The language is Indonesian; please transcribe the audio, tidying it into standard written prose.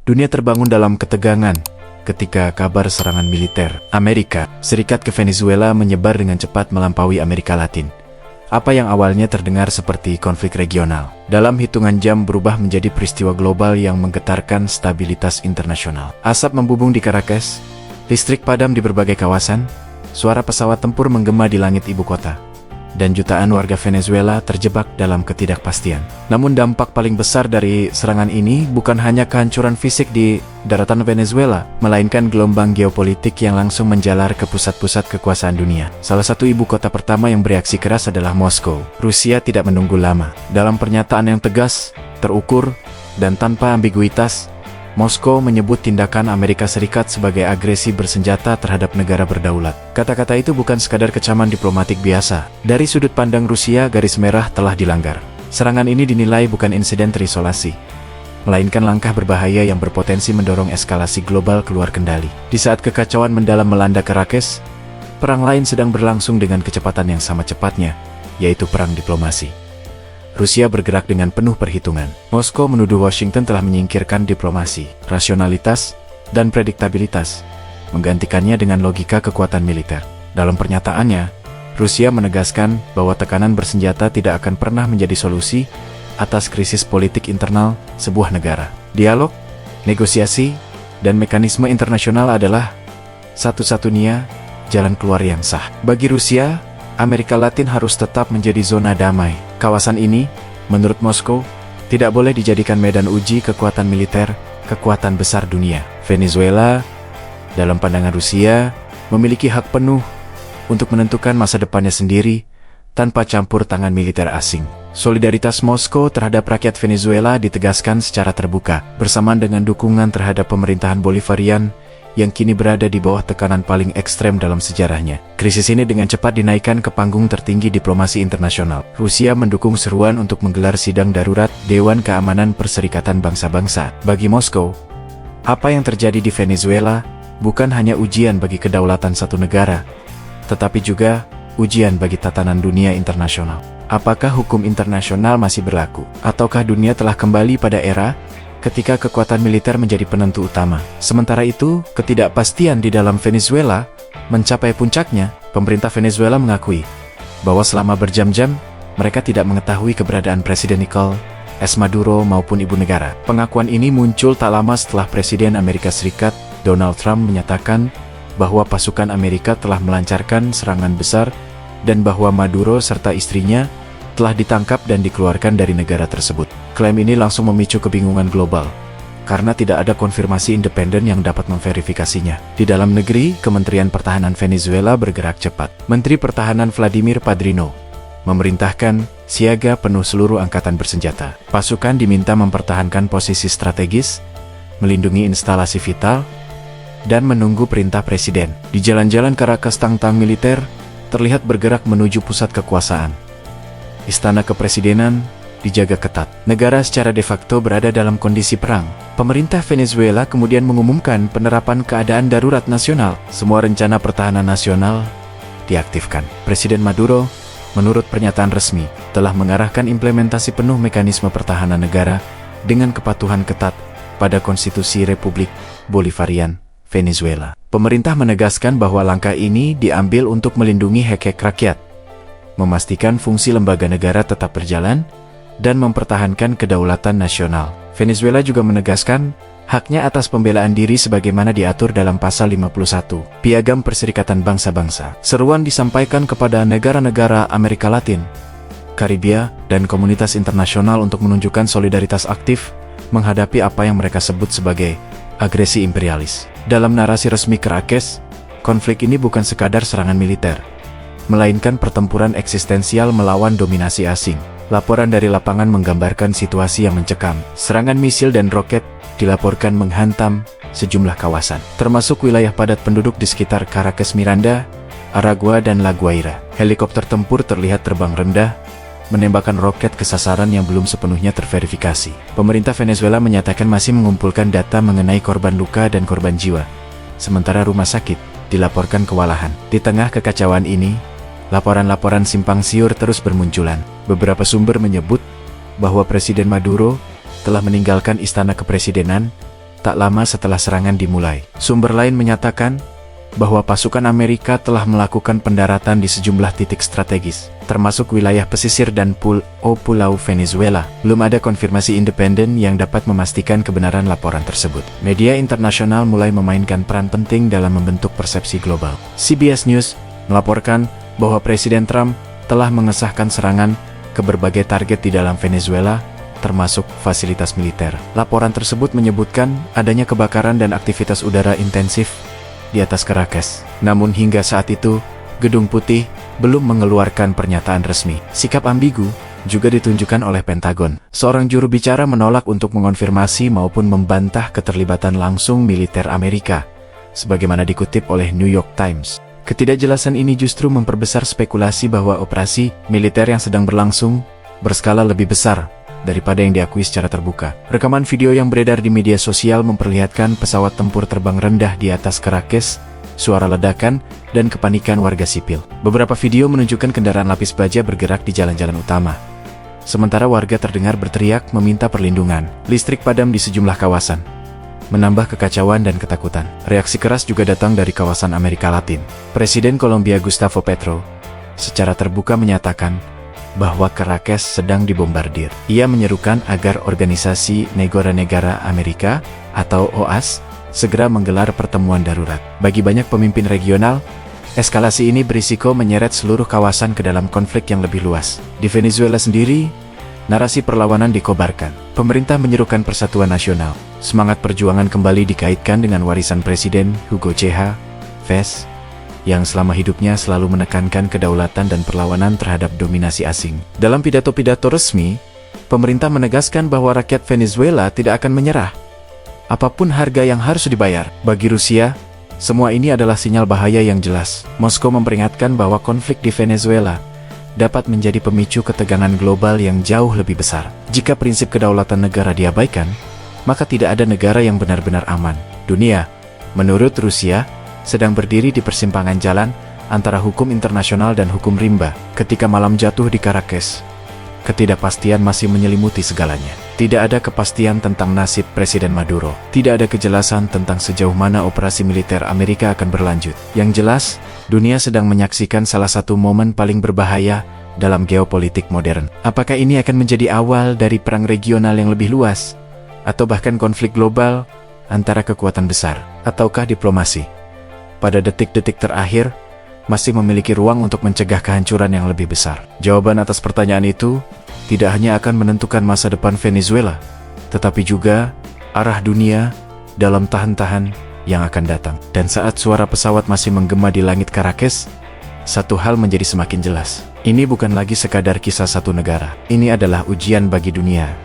Dunia terbangun dalam ketegangan ketika kabar serangan militer Amerika Serikat ke Venezuela menyebar dengan cepat melampaui Amerika Latin. Apa yang awalnya terdengar seperti konflik regional, dalam hitungan jam berubah menjadi peristiwa global yang menggetarkan stabilitas internasional. Asap membubung di Caracas, listrik padam di berbagai kawasan, suara pesawat tempur menggema di langit ibu kota, dan jutaan warga Venezuela terjebak dalam ketidakpastian. Namun dampak paling besar dari serangan ini bukan hanya kehancuran fisik di daratan Venezuela, melainkan gelombang geopolitik yang langsung menjalar ke pusat-pusat kekuasaan dunia. Salah satu ibu kota pertama yang bereaksi keras adalah Moskow. Rusia tidak menunggu lama. Dalam pernyataan yang tegas, terukur, dan tanpa ambiguitas, Moskow menyebut tindakan Amerika Serikat sebagai agresi bersenjata terhadap negara berdaulat. Kata-kata itu bukan sekadar kecaman diplomatik biasa. Dari sudut pandang Rusia, garis merah telah dilanggar. Serangan ini dinilai bukan insiden terisolasi, melainkan langkah berbahaya yang berpotensi mendorong eskalasi global keluar kendali. Di saat kekacauan mendalam melanda Caracas, perang lain sedang berlangsung dengan kecepatan yang sama cepatnya, yaitu perang diplomasi. Rusia bergerak dengan penuh perhitungan. Moskow menuduh Washington telah menyingkirkan diplomasi, rasionalitas, dan prediktabilitas, menggantikannya dengan logika kekuatan militer. Dalam pernyataannya, Rusia menegaskan bahwa tekanan bersenjata tidak akan pernah menjadi solusi atas krisis politik internal sebuah negara. Dialog, negosiasi, dan mekanisme internasional adalah satu-satunya jalan keluar yang sah. Bagi Rusia, Amerika Latin harus tetap menjadi zona damai. Kawasan ini, menurut Moskow, tidak boleh dijadikan medan uji kekuatan militer, kekuatan besar dunia. Venezuela, dalam pandangan Rusia, memiliki hak penuh untuk menentukan masa depannya sendiri tanpa campur tangan militer asing. Solidaritas Moskow terhadap rakyat Venezuela ditegaskan secara terbuka, bersamaan dengan dukungan terhadap pemerintahan Bolivarian yang kini berada di bawah tekanan paling ekstrem dalam sejarahnya. Krisis ini dengan cepat dinaikkan ke panggung tertinggi diplomasi internasional. Rusia mendukung seruan untuk menggelar sidang darurat Dewan Keamanan Perserikatan Bangsa-Bangsa. Bagi Moskow, apa yang terjadi di Venezuela bukan hanya ujian bagi kedaulatan satu negara, tetapi juga ujian bagi tatanan dunia internasional. Apakah hukum internasional masih berlaku? Ataukah dunia telah kembali pada era ketika kekuatan militer menjadi penentu utama? Sementara itu, ketidakpastian di dalam Venezuela mencapai puncaknya. Pemerintah Venezuela mengakui bahwa selama berjam-jam mereka tidak mengetahui keberadaan Presiden Nicolás Maduro maupun ibu negara. Pengakuan ini muncul tak lama setelah Presiden Amerika Serikat Donald Trump menyatakan bahwa pasukan Amerika telah melancarkan serangan besar dan bahwa Maduro serta istrinya telah ditangkap dan dikeluarkan dari negara tersebut. Klaim ini langsung memicu kebingungan global, karena tidak ada konfirmasi independen yang dapat memverifikasinya. Di dalam negeri, Kementerian Pertahanan Venezuela bergerak cepat. Menteri Pertahanan Vladimir Padrino memerintahkan siaga penuh seluruh angkatan bersenjata. Pasukan diminta mempertahankan posisi strategis, melindungi instalasi vital, dan menunggu perintah presiden. Di jalan-jalan Caracas, tang-tang militer terlihat bergerak menuju pusat kekuasaan. Istana kepresidenan dijaga ketat. Negara secara de facto berada dalam kondisi perang. Pemerintah Venezuela kemudian mengumumkan penerapan keadaan darurat nasional. Semua rencana pertahanan nasional diaktifkan. Presiden Maduro, menurut pernyataan resmi, telah mengarahkan implementasi penuh mekanisme pertahanan negara dengan kepatuhan ketat pada Konstitusi Republik Bolivarian Venezuela. Pemerintah menegaskan bahwa langkah ini diambil untuk melindungi hak-hak rakyat, memastikan fungsi lembaga negara tetap berjalan, dan mempertahankan kedaulatan nasional. Venezuela juga menegaskan haknya atas pembelaan diri sebagaimana diatur dalam pasal 51 Piagam Perserikatan Bangsa-Bangsa. Seruan disampaikan kepada negara-negara Amerika Latin, Karibia, dan komunitas internasional untuk menunjukkan solidaritas aktif menghadapi apa yang mereka sebut sebagai agresi imperialis. Dalam narasi resmi Caracas, konflik ini bukan sekadar serangan militer, melainkan pertempuran eksistensial melawan dominasi asing. Laporan dari lapangan menggambarkan situasi yang mencekam. Serangan misil dan roket dilaporkan menghantam sejumlah kawasan, termasuk wilayah padat penduduk di sekitar Caracas, Miranda, Aragua, dan La Guaira. Helikopter tempur terlihat terbang rendah, menembakkan roket ke sasaran yang belum sepenuhnya terverifikasi. Pemerintah Venezuela menyatakan masih mengumpulkan data mengenai korban luka dan korban jiwa, sementara rumah sakit dilaporkan kewalahan. Di tengah kekacauan ini, laporan-laporan simpang siur terus bermunculan. Beberapa sumber menyebut bahwa Presiden Maduro telah meninggalkan istana kepresidenan tak lama setelah serangan dimulai. Sumber lain menyatakan bahwa pasukan Amerika telah melakukan pendaratan di sejumlah titik strategis, termasuk wilayah pesisir dan pulau Venezuela. Belum ada konfirmasi independen yang dapat memastikan kebenaran laporan tersebut. Media internasional mulai memainkan peran penting dalam membentuk persepsi global. CBS News melaporkan bahwa Presiden Trump telah mengesahkan serangan ke berbagai target di dalam Venezuela, termasuk fasilitas militer. Laporan tersebut menyebutkan adanya kebakaran dan aktivitas udara intensif di atas Caracas. Namun hingga saat itu, Gedung Putih belum mengeluarkan pernyataan resmi. Sikap ambigu juga ditunjukkan oleh Pentagon. Seorang juru bicara menolak untuk mengonfirmasi maupun membantah keterlibatan langsung militer Amerika, sebagaimana dikutip oleh New York Times. Ketidakjelasan ini justru memperbesar spekulasi bahwa operasi militer yang sedang berlangsung berskala lebih besar daripada yang diakui secara terbuka. Rekaman video yang beredar di media sosial memperlihatkan pesawat tempur terbang rendah di atas Caracas, suara ledakan, dan kepanikan warga sipil. Beberapa video menunjukkan kendaraan lapis baja bergerak di jalan-jalan utama, sementara warga terdengar berteriak meminta perlindungan. Listrik padam di sejumlah kawasan, menambah kekacauan dan ketakutan. Reaksi keras juga datang dari kawasan Amerika Latin. Presiden Kolombia Gustavo Petro secara terbuka menyatakan bahwa Caracas sedang dibombardir. Ia menyerukan agar Organisasi Negara-Negara Amerika atau OAS segera menggelar pertemuan darurat. Bagi banyak pemimpin regional, eskalasi ini berisiko menyeret seluruh kawasan ke dalam konflik yang lebih luas. Di Venezuela sendiri, narasi perlawanan dikobarkan. Pemerintah menyerukan persatuan nasional. Semangat perjuangan kembali dikaitkan dengan warisan Presiden Hugo Chávez yang selama hidupnya selalu menekankan kedaulatan dan perlawanan terhadap dominasi asing. Dalam pidato-pidato resmi, pemerintah menegaskan bahwa rakyat Venezuela tidak akan menyerah, apapun harga yang harus dibayar. Bagi Rusia, semua ini adalah sinyal bahaya yang jelas. Moskow memperingatkan bahwa konflik di Venezuela dapat menjadi pemicu ketegangan global yang jauh lebih besar. Jika prinsip kedaulatan negara diabaikan, maka tidak ada negara yang benar-benar aman. Dunia, menurut Rusia, sedang berdiri di persimpangan jalan antara hukum internasional dan hukum rimba. Ketika malam jatuh di Caracas, ketidakpastian masih menyelimuti segalanya. Tidak ada kepastian tentang nasib Presiden Maduro. Tidak ada kejelasan tentang sejauh mana operasi militer Amerika akan berlanjut. Yang jelas, dunia sedang menyaksikan salah satu momen paling berbahaya dalam geopolitik modern. Apakah ini akan menjadi awal dari perang regional yang lebih luas? Atau bahkan konflik global antara kekuatan besar? Ataukah diplomasi pada detik-detik terakhir masih memiliki ruang untuk mencegah kehancuran yang lebih besar? Jawaban atas pertanyaan itu tidak hanya akan menentukan masa depan Venezuela, tetapi juga arah dunia dalam tahan-tahan yang akan datang. Dan saat suara pesawat masih menggema di langit Caracas, satu hal menjadi semakin jelas. Ini bukan lagi sekadar kisah satu negara. Ini adalah ujian bagi dunia.